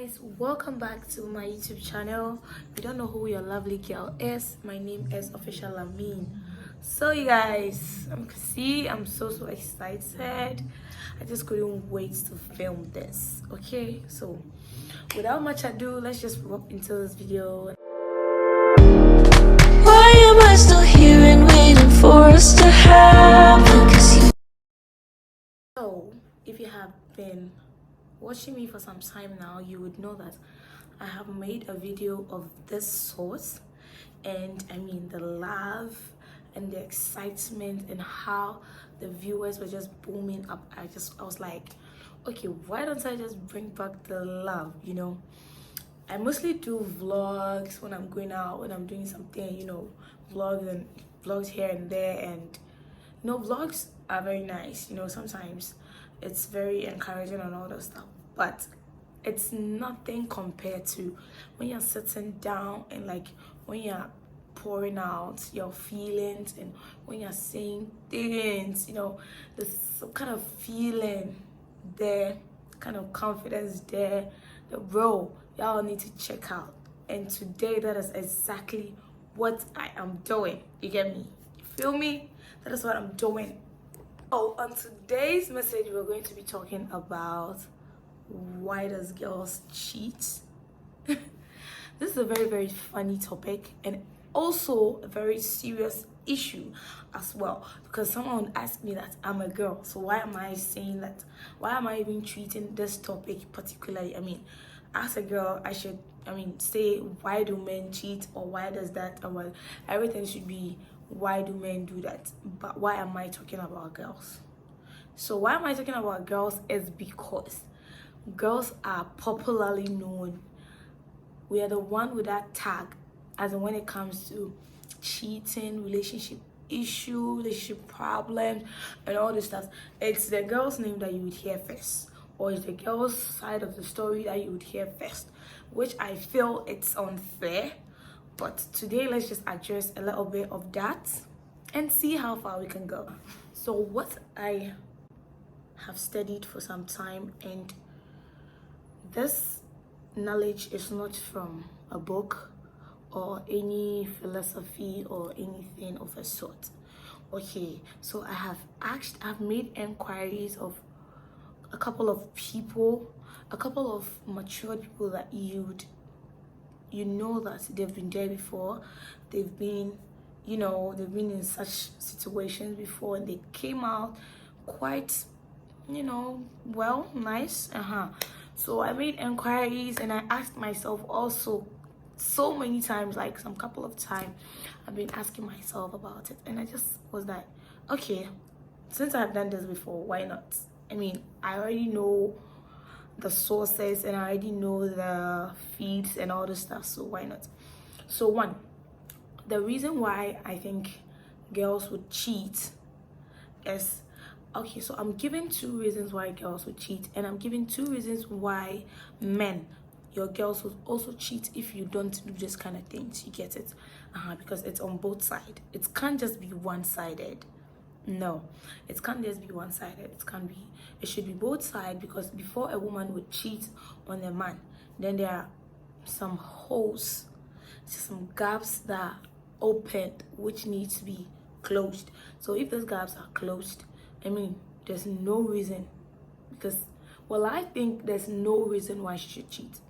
guys, welcome back to my YouTube channel. If you don't know who your lovely girl is, my name is Official Amin. So you guys, I'm so excited. I just couldn't wait to film this. Okay, so without much ado, let's just hop into this video. Why am I still here and waiting for us to happen? So if you have been watching me for some time now, you would know that I have made a video of this sort, and I mean the love and the excitement and how the viewers were just booming up. I was like, okay, why don't I just bring back the love? I mostly do vlogs when I'm going out, when I'm doing something, vlogs here and there, and vlogs are very nice. Sometimes it's very encouraging and all that stuff, but it's nothing compared to when you're sitting down and like when you're pouring out your feelings and when you're saying things, there's some kind of feeling there, kind of confidence there, the role y'all need to check out. And today that is exactly what I am doing. You get me? You feel me? That is what I'm doing. Oh, on today's message, we're going to be talking about why does girls cheat. This is a very funny topic and also a very serious issue as well, because someone asked me that I'm a girl, so why am I saying that? Why am I even treating this topic particularly? I mean, as a girl, I should say why do men cheat, or why does that, or well, everything should be why do men do that. But why am I talking about girls? So why am I talking about girls is because girls are popularly known. We are the one with that tag, as in when it comes to cheating, relationship issue, relationship problems, and all this stuff. It's the girl's name that you would hear first, or it's the girl's side of the story that you would hear first, which I feel it's unfair. But today, let's just address a little bit of that and see how far we can go. So what I have studied for some time, and this knowledge is not from a book or any philosophy or anything of a sort. Okay, so I've made inquiries of a couple of people, a couple of matured people that you know that they've been there before, they've been in such situations before, and they came out quite well, nice. So I made inquiries and I asked myself also so many times, like some couple of times I've been asking myself about it, and I just was like, okay, since I've done this before, why not? I mean, I already know the sources and I already know the feeds and all this stuff, so why not? So one, the reason why I think girls would cheat is, okay, so I'm giving two reasons why girls would cheat, and I'm giving two reasons why men, your girls, would also cheat if you don't do this kind of things. You get it? Because it's on both sides. It can't just be one-sided. No, it can't just be one-sided. It should be both sides, because before a woman would cheat on a man, then there are some holes, some gaps that are opened which need to be closed. So if those gaps are closed, I mean, there's no reason, because, well, I think there's no reason why she should cheat.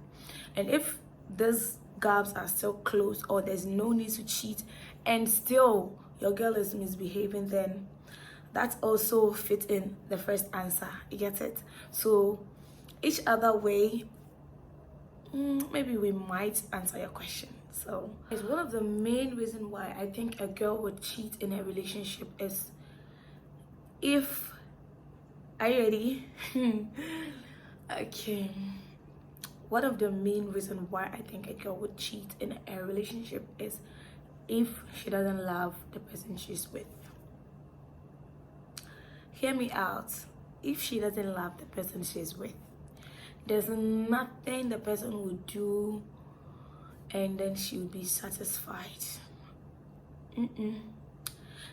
And if those gaps are still closed, or there's no need to cheat, and still your girl is misbehaving, then that also fits in the first answer. You get it? So each other way, maybe we might answer your question. So it's one of the main reasons why I think a girl would cheat in a relationship is if, are you ready? Okay, one of the main reasons why I think a girl would cheat in a relationship is if she doesn't love the person she's with. Hear me out. If she doesn't love the person she's with, there's nothing the person would do and then she will be satisfied.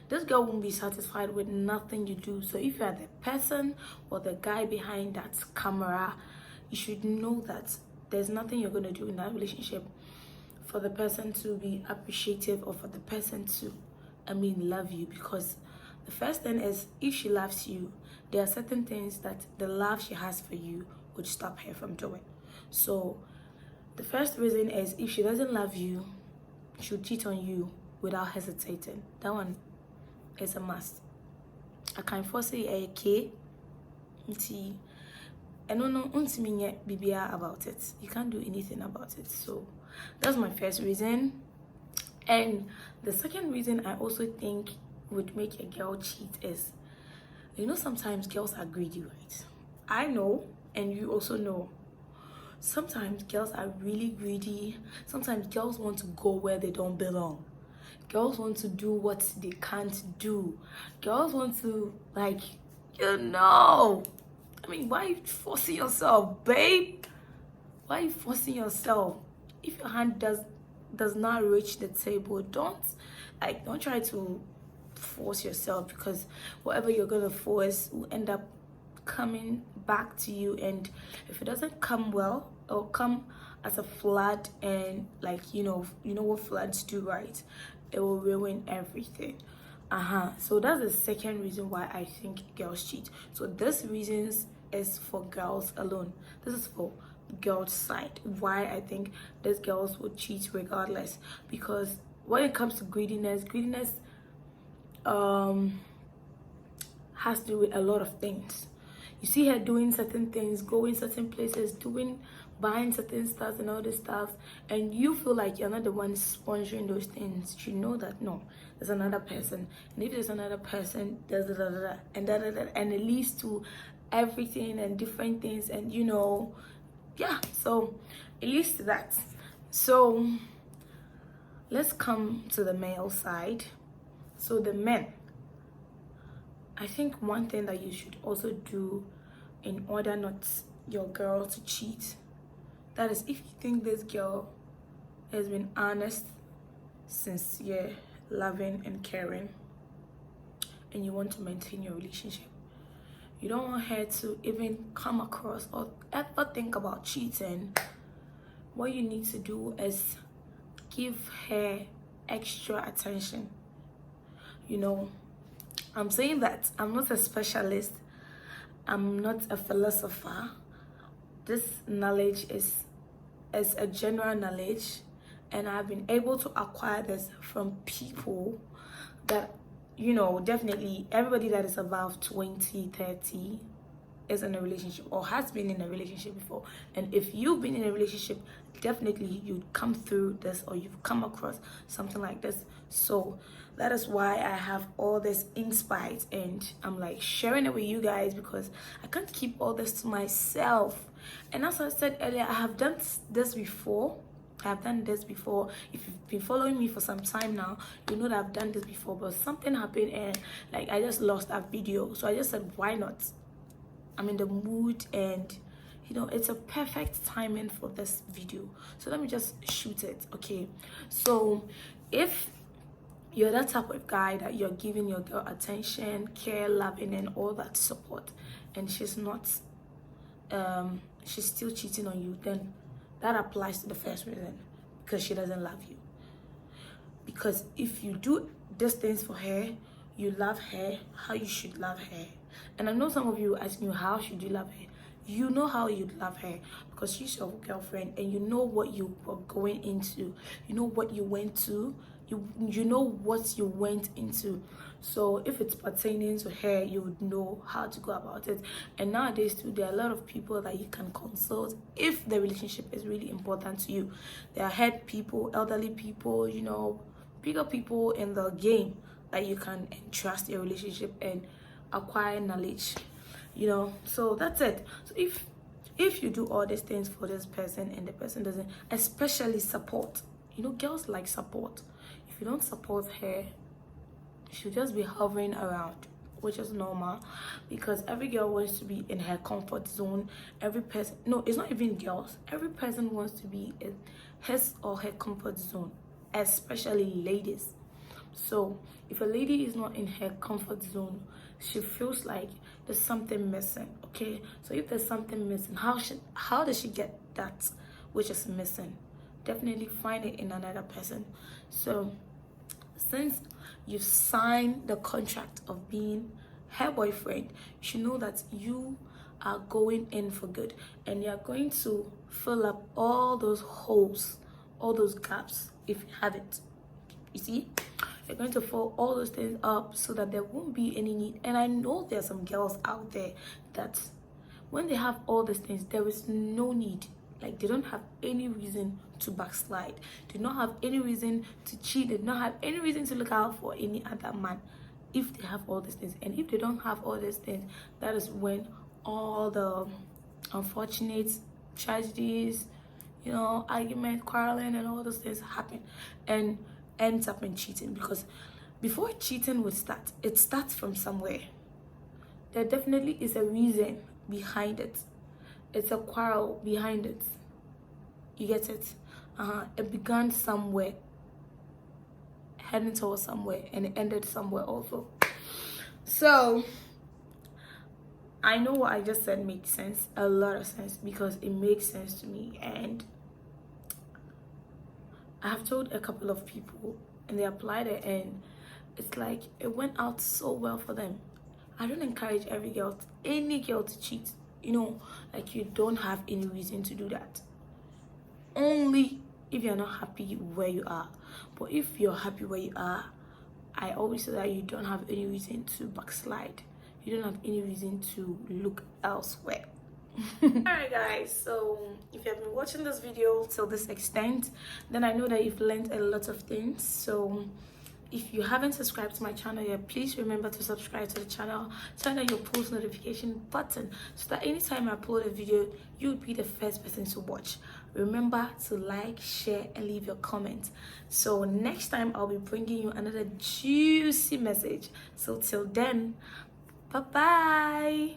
This girl won't be satisfied with nothing you do. So if you are the person or the guy behind that camera, you should know that there's nothing you're going to do in that relationship for the person to be appreciative or for the person to, love you. Because the first thing is, if she loves you, there are certain things that the love she has for you would stop her from doing. So the first reason is, if she doesn't love you, she'll cheat on you without hesitating. That one is a must. I can foresee a K. And no BBR about it. You can't do anything about it. So that's my first reason. And the second reason I also think would make a girl cheat is, sometimes girls are greedy, right? I know, and you also know. Sometimes girls are really greedy. Sometimes girls want to go where they don't belong. Girls want to do what they can't do. Girls want to, why are you forcing yourself, babe? Why are you forcing yourself? If your hand does not reach the table, don't try to force yourself, because whatever you're gonna force will end up coming back to you. And if it doesn't come well, or come as a flood, and you know what floods do, right? It will ruin everything. So that's the second reason why I think girls cheat. So this reasons is for girls alone. This is for girls' side, why I think these girls would cheat regardless. Because when it comes to greediness has to do with a lot of things. You see her doing certain things, going certain places, buying certain stuff and all this stuff, and you feel like you're not the one sponsoring those things. You know that no, there's another person, and if there's another person, there's and it leads to everything and different things, and so it leads to that. So let's come to the male side. So the men, I think one thing that you should also do in order not your girl to cheat, that is, if you think this girl has been honest, sincere, loving and caring, and you want to maintain your relationship, you don't want her to even come across or ever think about cheating, what you need to do is give her extra attention. I'm saying that I'm not a specialist, I'm not a philosopher. This knowledge is a general knowledge, and I've been able to acquire this from people that, definitely everybody that is above 20, 30 is in a relationship or has been in a relationship before. And if you've been in a relationship, definitely you'd come through this, or you've come across something like this. So that is why I have all this insight, and I'm sharing it with you guys, because I can't keep all this to myself. And as I said earlier, I have done this before. If you've been following me for some time now, you know that I've done this before, but something happened and I just lost that video. So I just said, why not? I'm in the mood, and it's a perfect timing for this video, so let me just shoot it. Okay, so if you're that type of guy that you're giving your girl attention, care, loving and all that support, and she's not she's still cheating on you, then that applies to the first reason, because she doesn't love you. Because if you do these things for her, you love her how you should love her. And I know some of you asking you, how should you love her? You know how you'd love her, because she's your girlfriend, and you know what you were going into, you know what you went to, you know what you went into. So if it's pertaining to her, you would know how to go about it. And nowadays too, there are a lot of people that you can consult if the relationship is really important to you. There are head people, elderly people, bigger people in the game that you can entrust your relationship and acquire knowledge. So that's it. So if you do all these things for this person and the person doesn't, especially support, girls like support. If you don't support her, she'll just be hovering around, which is normal, because every girl wants to be in her comfort zone. Every person, no, it's not even girls, every person wants to be in his or her comfort zone, especially ladies. So if a lady is not in her comfort zone, she feels like there's something missing. Okay, so if there's something missing, how does she get that which is missing. Definitely find it in another person. So since you've signed the contract of being her boyfriend, you should know that you are going in for good, and you're going to fill up all those holes, all those gaps, if you have it. You see, you're going to fill all those things up so that there won't be any need. And I know there's some girls out there that when they have all these things, there is no need. Like, they don't have any reason to backslide. They do not have any reason to cheat. They do not have any reason to look out for any other man if they have all these things. And if they don't have all these things, that is when all the unfortunate tragedies, you know, argument, quarreling, and all those things happen and ends up in cheating. Because before cheating would start, it starts from somewhere. There definitely is a reason behind it. It's a quarrel behind it. You get it? It began somewhere, heading towards somewhere, and it ended somewhere also. So I know what I just said makes sense, a lot of sense, because it makes sense to me. And I have told a couple of people and they applied it, and it's like it went out so well for them. I don't encourage any girl to cheat. You know, like, you don't have any reason to do that. Only if you're not happy where you are. But if you're happy where you are, I always say that you don't have any reason to backslide. You don't have any reason to look elsewhere. Alright guys, so if you have been watching this video till this extent, then I know that you've learned a lot of things. So if you haven't subscribed to my channel yet, please remember to subscribe to the channel. Turn on your post notification button so that anytime I upload a video, you would be the first person to watch. Remember to like, share, and leave your comments. So next time I'll be bringing you another juicy message. So till then, bye bye.